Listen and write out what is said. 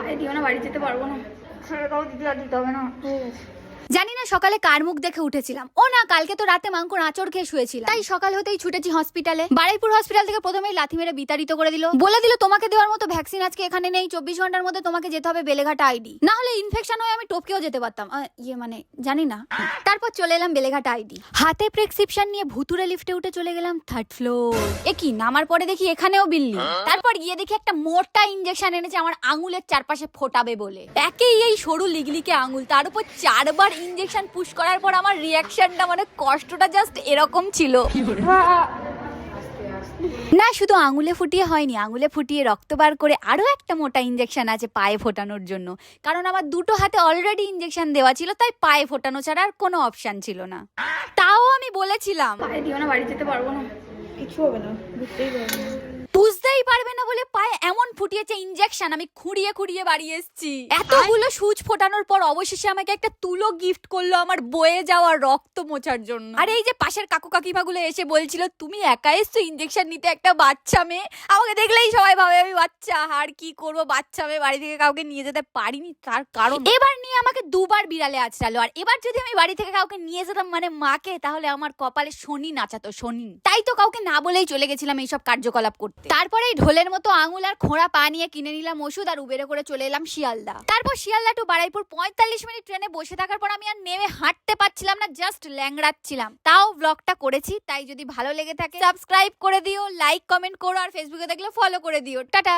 পায়ে দিও না, বাড়ি যেতে পারবো না। ছেড়ে দাও দিদি, আর দিতে হবে না। জানি না সকালে কার মুখ দেখে উঠেছিলাম। ও না, কালকে তো রাতে মাংকর আঁচড় খেয়ে শুয়েছিলাম, তাই সকাল হতেই ছুটেছি হসপিটালে। বারুইপুর হসপিটাল থেকে প্রথমেই লাথি মেরে বিতাড়িত করে দিল। বলে দিল তোমাকে দেওয়ার মতো ভ্যাকসিন আজকে এখানে নেই, 24 ঘন্টার মধ্যে তোমাকে যেতে হবে বেলেঘাটা আইডি, না হলে ইনফেকশন হয়ে আমি টপকেও যেতে পারতাম। মানে জানি না। তারপর চলে এলাম বেলেঘাটা আইডি হাতে, প্রেসক্রিপশন নিয়ে ভুতুরে লিফটে উঠে চলে গেলাম 3rd ফ্লোর। এ কি, নামার পরে দেখি এখানেও বিল্লি। তারপর গিয়ে দেখি একটা মোটা ইনজেকশন এনেছে আমার আঙুলের চারপাশে ফোটাবে বলে। একেই এই সরু লিগলিকে আঙুল, তার উপর 4 বার ইনজেকশন পুশ করার পর আমার রিয়াকশনটা, মানে কষ্টটা জাস্ট এরকম ছিল। না, শুধু আঙুলে ফুটিয়ে হয়নি, আঙুলে ফুটিয়ে রক্ত বার করে আরো একটা মোটা ইনজেকশন আছে পায়ে ফোটানোর জন্য। কারণ আমার দুটো হাতে অলরেডি ইনজেকশন দেওয়া ছিল, তাই পায়ে ফোটানো ছাড়া আর কোনো অপশন ছিল না। তাও আমি বলেছিলাম পায়ে দিও না, বাড়ি যেতে পারবো না। কিছু হবে না, বুঝতেই পারবো না। বুঝতেই পারবে না বলে পায়ে এমন ফুটিয়েছে ইনজেকশন, আমি খুঁড়িয়ে খুঁড়িয়ে বাড়ি এসেছি। এতগুলো সুচ ফোটানোর পর অবশেষে আমাকে একটা তুলো গিফট করলো আমার বয়ে যাওয়া রক্ত মোছার জন্য। আর এই যে পাশের কাকু কাকিমাগুলো এসে বলছিল তুমি একা এসছো ইনজেকশন নিতে, একটা বাচ্চা মেয়ে। আমাকে দেখলেই সবাই ভাবে আমি বাচ্চা, আর কি করবো বাচ্চা মেয়ে, বাড়ি থেকে কাউকে নিয়ে যেতে পারিনি। তার কারণ এবার নিয়ে আমাকে 2 বার বিড়ালে আছড়ালো। আর এবার যদি আমি বাড়ি থেকে কাউকে নিয়ে যেতাম, মানে মাকে, তাহলে আমার কপালে শনি নাচাতো, শনি। তাই তো কাউকে না বলেই চলে গেছিলাম এইসব কার্যকলাপ করতে। তারপরে এই ঢোলের মতো আঙুল আর খোঁড়া পা নিয়ে কিনে নিলাম ওষুধ, আর উবেরে করে চলে এলাম শিয়ালদা। তারপর শিয়ালদা টু বারুইপুর 45 মিনিট ট্রেনে বসে থাকার পর আমি আর নেমে হাঁটতে পারছিলাম না, জাস্ট ল্যাংড়াচ্ছিলাম। তাও ব্লগটা করেছি, তাই যদি ভালো লেগে থাকে সাবস্ক্রাইব করে দিও, লাইক কমেন্ট করো, আর ফেসবুকে দেখলে ফলো করে দিও। টাটা।